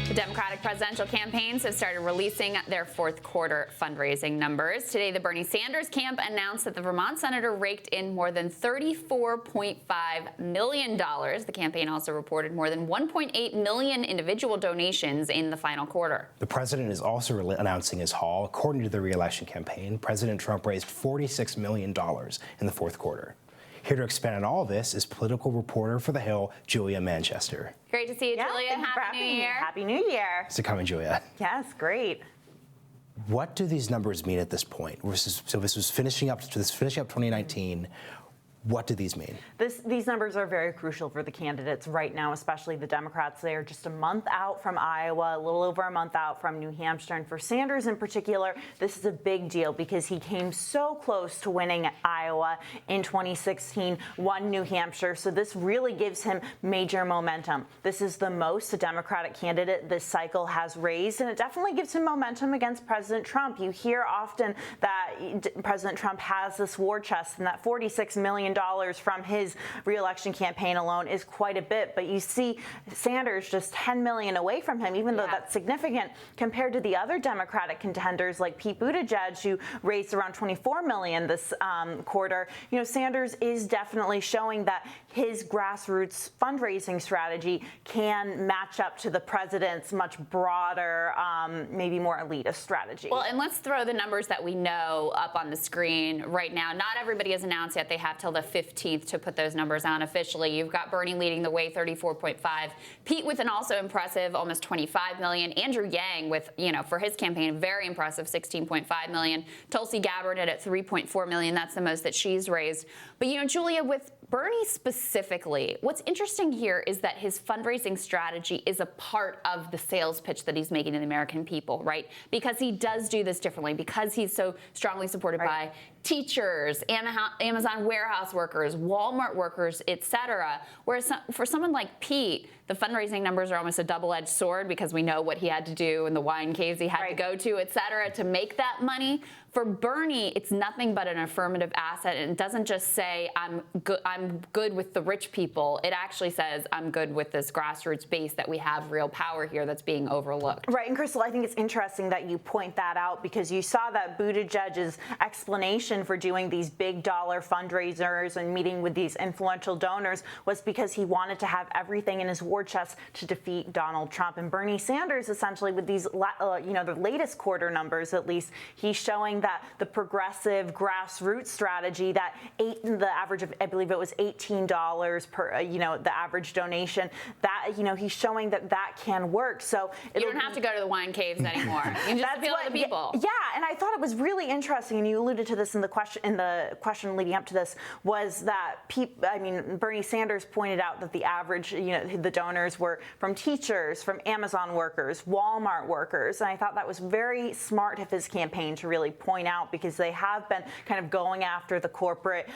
The Democratic presidential campaigns have started releasing their fourth quarter fundraising numbers. Today, the Bernie Sanders camp announced that the Vermont senator raked in more than $34.5 million. The campaign also reported more than 1.8 million individual donations in the final quarter. The president is also announcing his haul. According to the re-election campaign, President Trump raised $46 million in the fourth quarter. Here to expand on all this is political reporter for The Hill, Julia Manchester. Great to see you, Julia. Happy New Year. Happy New Year. Thanks for coming, Julia. Yes, great. What do these numbers mean at this point? So this was finishing up 2019. What do these mean? These numbers are very crucial for the candidates right now, especially the Democrats. They are just a month out from Iowa, a little over a month out from New Hampshire. And for Sanders in particular, this is a big deal because he came so close to winning Iowa in 2016, won New Hampshire. So this really gives him major momentum. This is the most a Democratic candidate this cycle has raised, and it definitely gives him momentum against President Trump. You hear often that President Trump has this war chest, and that $46 million from his re-election campaign alone is quite a bit, but you see Sanders just $10 million away from him, even though that's significant compared to the other Democratic contenders like Pete Buttigieg, who raised around $24 million this quarter. You know, Sanders is definitely showing that his grassroots fundraising strategy can match up to the president's much broader, maybe more elitist strategy. Well, and let's throw the numbers that we know up on the screen right now. Not everybody has announced yet. They have till the 15th to put those numbers on officially. You've got Bernie leading the way, 34.5. Pete with an also impressive almost 25 million. Andrew Yang with, for his campaign, very impressive 16.5 million. Tulsi Gabbard at 3.4 million. That's the most that she's raised. But, Julia, with Bernie specifically, what's interesting here is that his fundraising strategy is a part of the sales pitch that he's making to the American people, right? Because he does do this differently, because he's so strongly supported by teachers, Amazon warehouse workers, Walmart workers, etc. Whereas for someone like Pete, the fundraising numbers are almost a double-edged sword because we know what he had to do and the wine caves he had to go to, etc., to make that money. For Bernie, it's nothing but an affirmative asset, and it doesn't just say I'm good with the rich people. It actually says I'm good with this grassroots base, that we have real power here that's being overlooked. Right, and Crystal, I think it's interesting that you point that out, because you saw that Buttigieg's explanation for doing these big dollar fundraisers and meeting with these influential donors was because he wanted to have everything in his war chest to defeat Donald Trump. And Bernie Sanders, essentially, with these, the latest quarter numbers, at least, he's showing that the progressive grassroots strategy, that the average of, I believe it was $18 per, the average donation, that, he's showing that can work. So you don't have to go to the wine caves anymore. You can just appeal to the people. Yeah, and I thought it was really interesting, and you alluded to this in the question leading up to this, was that Bernie Sanders pointed out that the average, the donors were from teachers, from Amazon workers, Walmart workers, and I thought that was very smart of his campaign to really point out, because they have been kind of going after the corporate,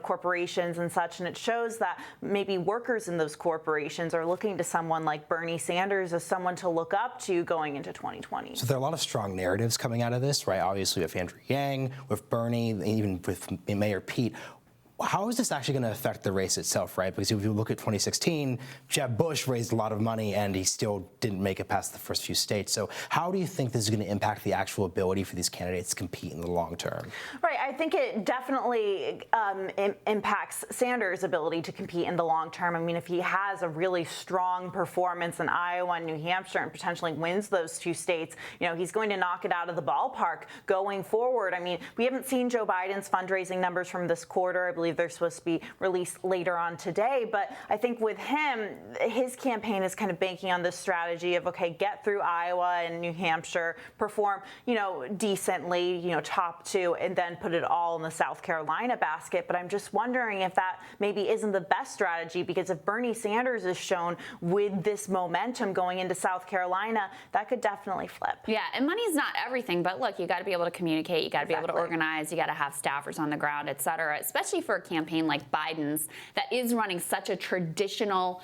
corporations and such, and it shows that maybe workers in those corporations are looking to someone like Bernie Sanders as someone to look up to going into 2020. So there are a lot of strong narratives coming out of this, right? Obviously with Andrew Yang, with Bernie, even with Mayor Pete. How is this actually going to affect the race itself, right? Because if you look at 2016, Jeb Bush raised a lot of money and he still didn't make it past the first few states. So how do you think this is going to impact the actual ability for these candidates to compete in the long term? Right. I think it definitely impacts Sanders' ability to compete in the long term. I mean, if he has a really strong performance in Iowa and New Hampshire and potentially wins those two states, he's going to knock it out of the ballpark going forward. I mean, we haven't seen Joe Biden's fundraising numbers from this quarter. I believe they're supposed to be released later on today. But I think with him, his campaign is kind of banking on this strategy of, okay, get through Iowa and New Hampshire, perform, decently, top two, and then put it all in the South Carolina basket. But I'm just wondering if that maybe isn't the best strategy, because if Bernie Sanders is shown with this momentum going into South Carolina, that could definitely flip. Yeah, and money's not everything, but look, you got to be able to communicate, you got to be able to organize, you got to have staffers on the ground, et cetera, especially for a campaign like Biden's that is running such a traditional,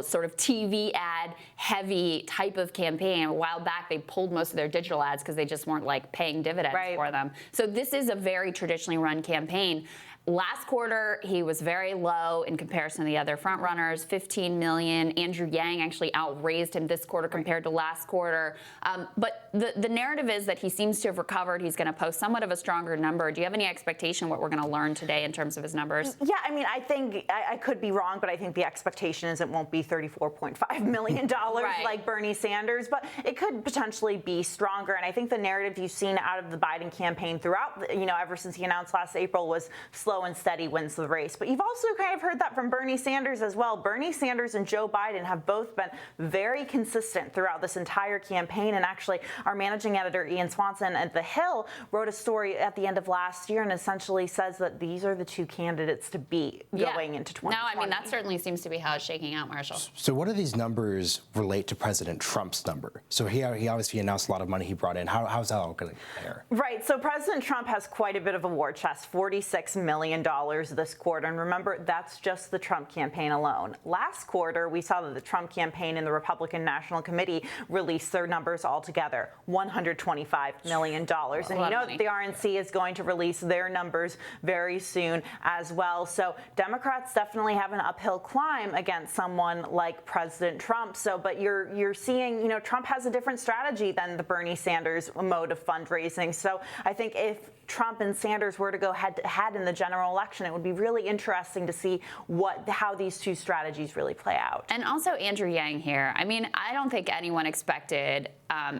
sort of TV ad heavy type of campaign. A while back, they pulled most of their digital ads because they just weren't paying dividends for them. So this is a very traditionally run campaign. Last quarter, he was very low in comparison to the other frontrunners, 15 million. Andrew Yang actually outraised him this quarter compared to last quarter. But the narrative is that he seems to have recovered. He's going to post somewhat of a stronger number. Do you have any expectation what we're going to learn today in terms of his numbers? Yeah, I mean, I think I could be wrong, but I think the expectation is it won't be $34.5 million Right. like Bernie Sanders, but it could potentially be stronger. And I think the narrative you've seen out of the Biden campaign throughout, ever since he announced last April was slow and steady wins the race. But you've also kind of heard that from Bernie Sanders as well. Bernie Sanders and Joe Biden have both been very consistent throughout this entire campaign. And actually, our managing editor, Ian Swanson at The Hill, wrote a story at the end of last year and essentially says that these are the two candidates to beat going into 2020. No, I mean, that certainly seems to be how it's shaking out, Marshall. So what do these numbers relate to President Trump's number? So he obviously announced a lot of money he brought in. How's that all going to compare? Right. So President Trump has quite a bit of a war chest, $46 million this quarter. And remember, that's just the Trump campaign alone. Last quarter, we saw that the Trump campaign and the Republican National Committee released their numbers all together, $125 million. And the RNC is going to release their numbers very soon as well. So Democrats definitely have an uphill climb against someone like President Trump. But you're seeing, Trump has a different strategy than the Bernie Sanders mode of fundraising. So I think if Trump and Sanders were to go head to head in the general election, it would be really interesting to see how these two strategies really play out. And also Andrew Yang here. I mean, I don't think anyone expected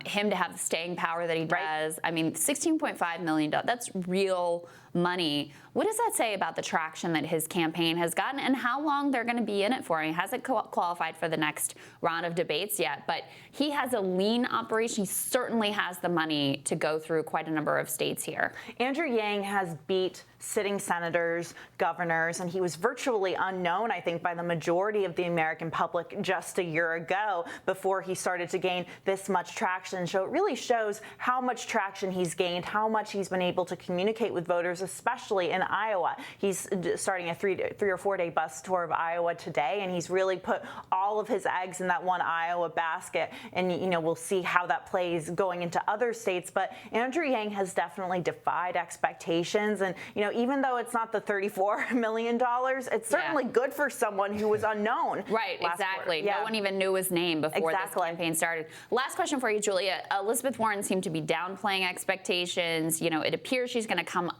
him to have the staying power that he does. Right. I mean, $16.5 million, that's real money. What does that say about the traction that his campaign has gotten and how long they're going to be in it for? He hasn't qualified for the next round of debates yet, but he has a lean operation. He certainly has the money to go through quite a number of states here. Andrew Yang has beat sitting senators, governors, and he was virtually unknown, I think, by the majority of the American public just a year ago before he started to gain this much traction. So it really shows how much traction he's gained, how much he's been able to communicate with voters, especially in Iowa. He's starting a three or 4 day bus tour of Iowa today, and he's really put all of his eggs in that one Iowa basket. And, we'll see how that plays going into other states. But Andrew Yang has definitely defied expectations. And, even though it's not the $34 million, it's certainly good for someone who was unknown. Right, exactly. Yeah. No one even knew his name before this campaign started. Last question for you, Julia. Elizabeth Warren seemed to be downplaying expectations. It appears she's going to come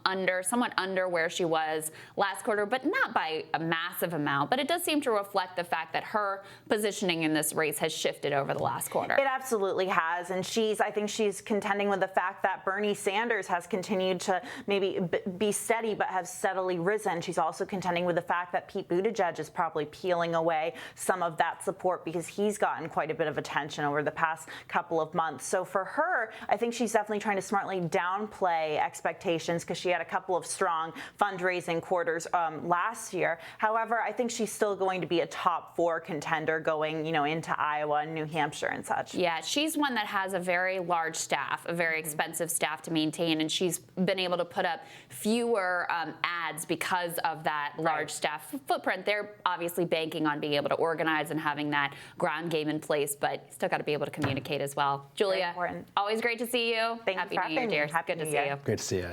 somewhat under where she was last quarter, but not by a massive amount. But it does seem to reflect the fact that her positioning in this race has shifted over the last quarter. It absolutely has. And I think she's contending with the fact that Bernie Sanders has continued to maybe be steady, but have steadily risen. She's also contending with the fact that Pete Buttigieg is probably peeling away some of that support because he's gotten quite a bit of attention over the past couple of months. So for her, I think she's definitely trying to smartly downplay expectations because she had a couple of strong fundraising quarters last year. However, I think she's still going to be a top 4 contender going, into Iowa and New Hampshire and such. Yeah, she's one that has a very large staff, a very expensive staff to maintain, and she's been able to put up fewer ads because of that large staff footprint. They're obviously banking on being able to organize and having that ground game in place, but still got to be able to communicate as well. Julia, always great to see you. Happy New Year, dear. Good to see you. Great to see you.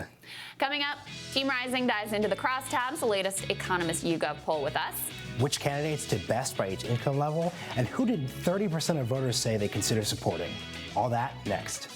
Coming up, Team Rising dives into the crosstabs, the latest Economist YouGov poll with us. Which candidates did best by each income level, and who did 30% of voters say they consider supporting? All that next.